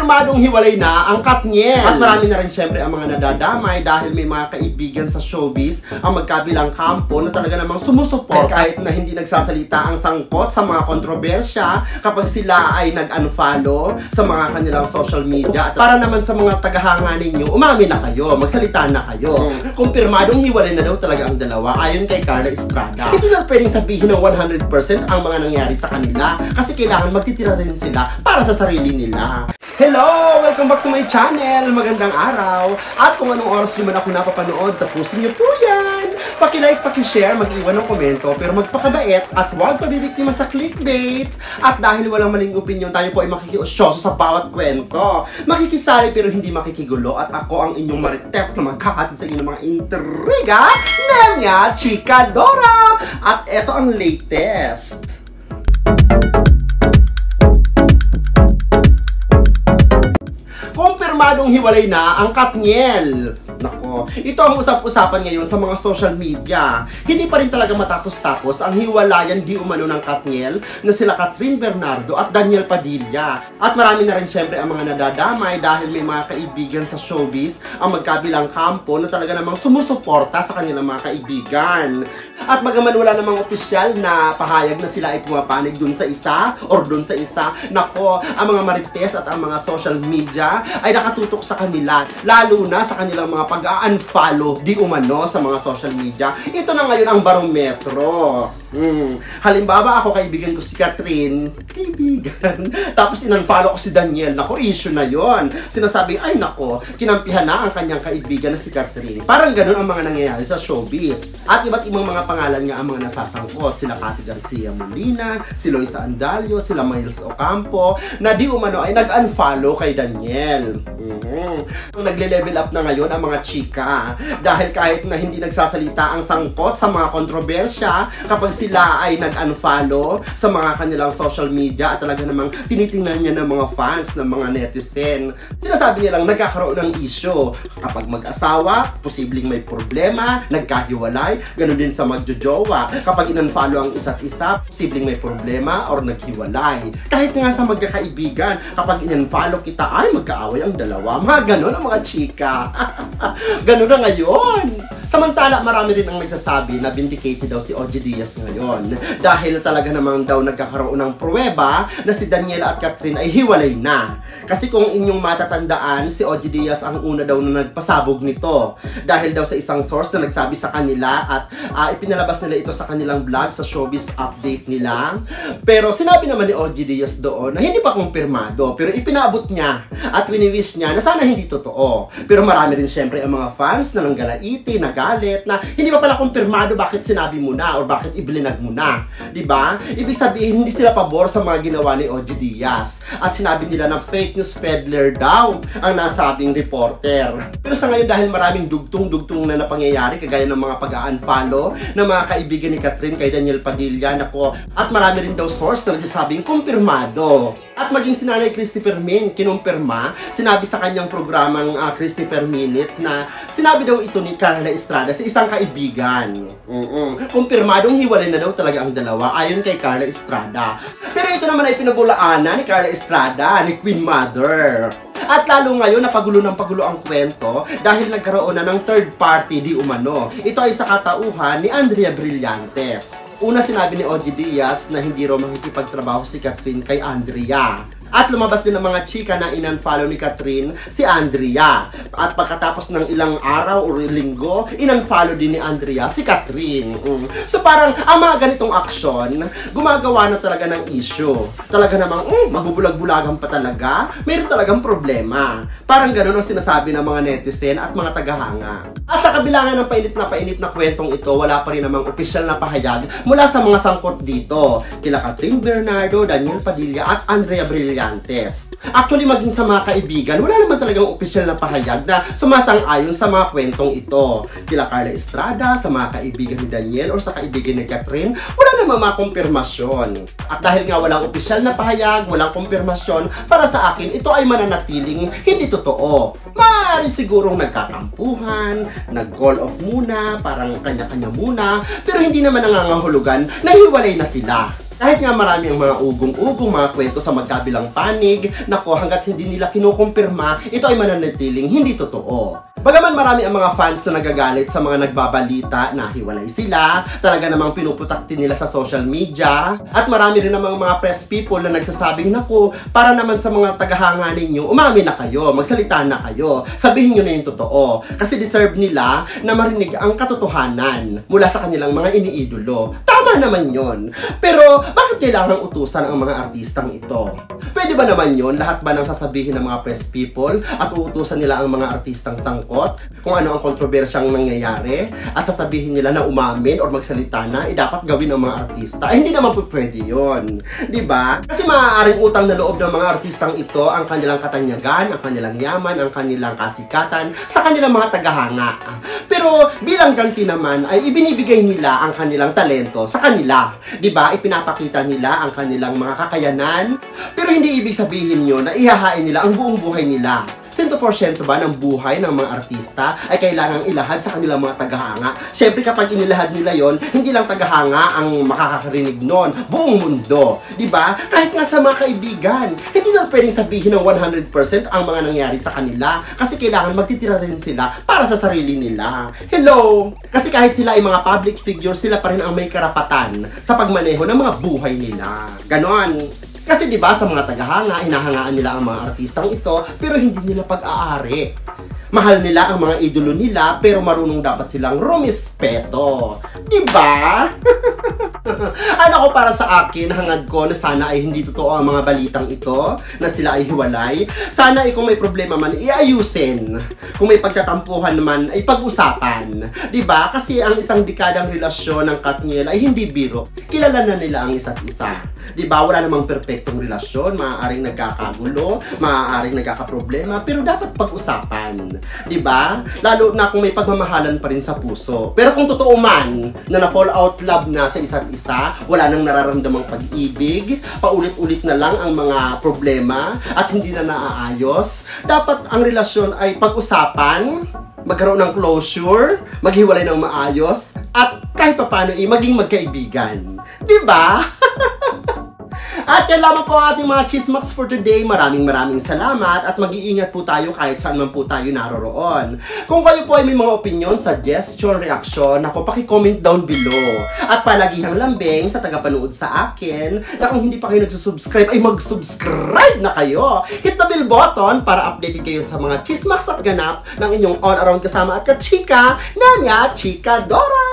Kumpirmadong hiwalay na ang Katniel. At marami na rin syempre ang mga nadadamay dahil may mga kaibigan sa showbiz ang magkabilang kampo na talaga namang sumusuport kahit na hindi nagsasalita ang sangkot sa mga kontrobersya kapag sila ay nag-unfollow sa mga kanilang social media. At para naman sa mga tagahanga ninyo, umamin na kayo, magsalita na kayo. Kumpirmadong hiwalay na daw talaga ang dalawa ayon kay Carla Estrada. Hindi lang pwedeng sabihin ng 100% ang mga nangyari sa kanila kasi kailangan magtitira rin sila para sa sarili nila. Hello! Welcome back to my channel! Magandang araw! At kung anong oras nyo man ako napapanood, tapusin nyo po yan! Paki-like, paki-share, mag-iwan ng komento, pero magpakabait at huwag pabibiktima sa clickbait. At dahil walang maling opinion, tayo po ay makikiusyoso sa bawat kwento. Makikisali pero hindi makikigulo at ako ang inyong marites na magkakatid sa inyo ng mga intriga na Chika Dora! At eto ang latest. Kumpirmadong hiwalay na ang Katniel. Nako, ito ang usap-usapan ngayon sa mga social media. Hindi pa rin talaga matapos-tapos ang hiwalayan di umano ng Katniel na sila Catherine Bernardo at Daniel Padilla. At marami na rin syempre ang mga nadadamay dahil may mga kaibigan sa showbiz ang magkabilang kampo na talaga namang sumusuporta sa kanilang mga kaibigan. At bagaman wala namang opisyal na pahayag na sila ay pumapanig dun sa isa or dun sa isa, nako, ang mga marites at ang mga social media ay nakatutok sa kanila, lalo na sa kanilang mga pag-unfollow di umano sa mga social media. Ito na ngayon ang barometro. Halimbawa, ako kaibigan ko si Catherine, tapos in-unfollow ko si Daniel. Nako, issue na yon. Sinasabing, ay nako, kinampihan na ang kanyang kaibigan na si Catherine. Parang ganun ang mga nangyayari sa showbiz. At iba't ibang mga pangalan nga ang mga nasasangkot. Sila Cathy Garcia Molina, si Loisa Andalio, sila Miles Ocampo, na di umano ay nag-unfollow kay Daniel. Nagle-level up na ngayon ang mga chika dahil kahit na hindi nagsasalita ang sangkot sa mga kontrobersya kapag sila ay nag-unfollow sa mga kanilang social media at talaga namang tinitingnan niya ng mga fans, ng mga netizen. Sinasabi nilang nagkakaroon ng issue kapag mag-asawa, posibleng may problema, nagkahiwalay, ganoon din sa magjojowa. Kapag in-unfollow ang isa't isa, posibleng may problema or naghiwalay. Kahit nga sa magkakaibigan, kapag in-unfollow kita, ay magkaaway ang dalawa. Mga ganon ang mga chika. Ganon na ngayon. Samantala, marami rin ang nagsasabi na vindicated daw si OG Diaz ngayon. Dahil talaga namang daw nagkakaroon ng pruweba na si Daniela at Catherine ay hiwalay na. Kasi kung inyong matatandaan, si OG Diaz ang una daw na nagpasabog nito. Dahil daw sa isang source na nagsabi sa kanila at ipinalabas nila ito sa kanilang vlog, sa showbiz update nila. Pero sinabi naman ni OG Diaz doon na hindi pa kumpirmado. Pero ipinaabot niya at wini-wish niya na sana hindi totoo. Pero marami rin syempre ang mga fans na nanggalaiti, nagalit, na hindi pa pala kumpirmado bakit sinabi mo na or bakit iblinag mo na. Diba? Ibig sabihin, hindi sila pabor sa mga ginawa ni OG Diaz. At sinabi nila na fake news peddler daw ang nasabing reporter. Pero sa ngayon, dahil maraming dugtong-dugtong na napangyayari, kagaya ng mga pag-unfollow ng mga kaibigan ni Catherine kay Daniel Padilla, nako, at marami rin daw source na nagsasabing kumpirmado. At maging si Nanay Christopher Min, kinumpirma, sinabi sa kanyang programang Christopher Minute na sinabi daw ito ni Carla Estrada sa isang kaibigan. Kumpirmadong hiwalay na daw talaga ang dalawa ayon kay Carla Estrada. Pero ito naman ay pinabulaanan ni Carla Estrada, ni Queen Mother. At lalo ngayon, napagulo ng pagulo ang kwento dahil nagkaroon na ng third party di umano. Ito ay sa katauhan ni Andrea Brillantes. Una, sinabi ni OG Diaz na hindi raw makikipagtrabaho si Catherine kay Andrea. At lumabas din ang mga chika na in-unfollow ni Catherine si Andrea. At pagkatapos ng ilang araw o linggo, in-unfollow din ni Andrea si Catherine. So parang ang mga ganitong aksyon, gumagawa na talaga ng issue. Talaga namang, magbubulag-bulagan pa talaga, mayroon talagang problema. Parang ganun ang sinasabi ng mga netizen at mga tagahanga. At sa kabilangan ng painit na kwentong ito, wala pa rin namang opisyal na pahayag mula sa mga sangkot dito. Kila Catherine Bernardo, Daniel Padilla at Andrea Brillantes. Actually, maging sa mga kaibigan, wala naman talagang opisyal na pahayag na sumasang-ayon sa mga kwentong ito. Kila Carla Estrada, sa mga kaibigan ni Daniel o sa kaibigan ni Catherine, wala namang mga kumpirmasyon. At dahil nga walang opisyal na pahayag, walang kumpirmasyon, para sa akin, ito ay mananatiling hindi totoo. Maaari sigurong nagkatampuhan, nag-call off muna, parang kanya-kanya muna, pero hindi naman nangangahulugan na hiwalay na sila. Kahit nga marami ang mga ugong-ugong, mga kwento sa magkabilang panig, nako, hanggat hindi nila kinukumpirma, ito ay mananatiling hindi totoo. Bagaman marami ang mga fans na nagagalit sa mga nagbabalita na hiwalay sila, talaga namang pinuputakti nila sa social media, at marami rin namang mga press people na nagsasabing, naku, para naman sa mga tagahanga ninyo, umamin na kayo, magsalita na kayo, sabihin nyo na yung totoo, kasi deserve nila na marinig ang katotohanan mula sa kanilang mga iniidolo. Tama naman yon. Pero, bakit kailangang utusan ang mga artistang ito? Pwede ba naman yon? Lahat ba nang sasabihin ng mga press people at uutusan nila ang mga artistang sangkot kung ano ang kontrobersyang nangyayari at sasabihin nila na umamin or magsalita na, dapat gawin ng mga artista? Ay, hindi naman po pwede yun. Diba? Kasi maaaring utang na loob ng mga artistang ito ang kanilang katanyagan, ang kanilang yaman, ang kanilang kasikatan sa kanilang mga tagahanga. Pero bilang ganti naman ay ibinibigay nila ang kanilang talento sa kanila. Diba? Ipinapakita nila ang kanilang mga kakayanan. Pero hindi ibig sabihin yun na ihahain nila ang buong buhay nila. 100% ba ng buhay ng mga artista ay kailangang ilahad sa kanilang mga tagahanga? Siyempre kapag inilahad nila yon, hindi lang tagahanga ang makakarinig nun, buong mundo. Diba? Kahit nga sa mga kaibigan, hindi lang pwedeng sabihin ng 100% ang mga nangyari sa kanila kasi kailangan magtitira rin sila para sa sarili nila. Hello! Kasi kahit sila ay mga public figures, sila pa rin ang may karapatan sa pagmaneho ng mga buhay nila. Ganon. Kasi diba sa mga tagahanga, hinahangaan nila ang mga artistang ito, pero hindi nila pag-aari. Mahal nila ang mga idolo nila, pero marunong dapat silang rumispeto. Diba? Ano ko, para sa akin, hangad ko na sana ay hindi totoo ang mga balitang ito, na sila ay hiwalay. Sana ay kung may problema man, iayusin. Kung may pagtatampuhan naman, ay pag-usapan. Diba? Kasi ang isang dekadang relasyon ng Katniel ay hindi biro. Kilala na nila ang isa't isa. Diba? Wala namang perpektong relasyon, maaaring nagkakagulo, maaaring nagkakaproblema, pero dapat pag-usapan. Diba? Lalo na kung may pagmamahalan pa rin sa puso. Pero kung totoo man na na-fall out love na sa isa't isa, wala nang nararamdamang pag-ibig, paulit-ulit na lang ang mga problema at hindi na naaayos, dapat ang relasyon ay pag-usapan, magkaroon ng closure, maghiwalay ng maayos, at kahit paano maging magkaibigan. Diba? At yan lamang po ang ating mga chismaks for today. Maraming salamat at mag-iingat po tayo kahit saan man po tayo naroroon. Kung kayo po ay may mga opinion, suggestion, reaksyon, ako, paki-comment down below. At palagihang lambing sa tagapanood sa akin na kung hindi pa kayo nagsusubscribe, ay mag-subscribe na kayo. Hit the bell button para updated kayo sa mga chismaks at ganap ng inyong all-around kasama at kachika, Nanya Chika Dora!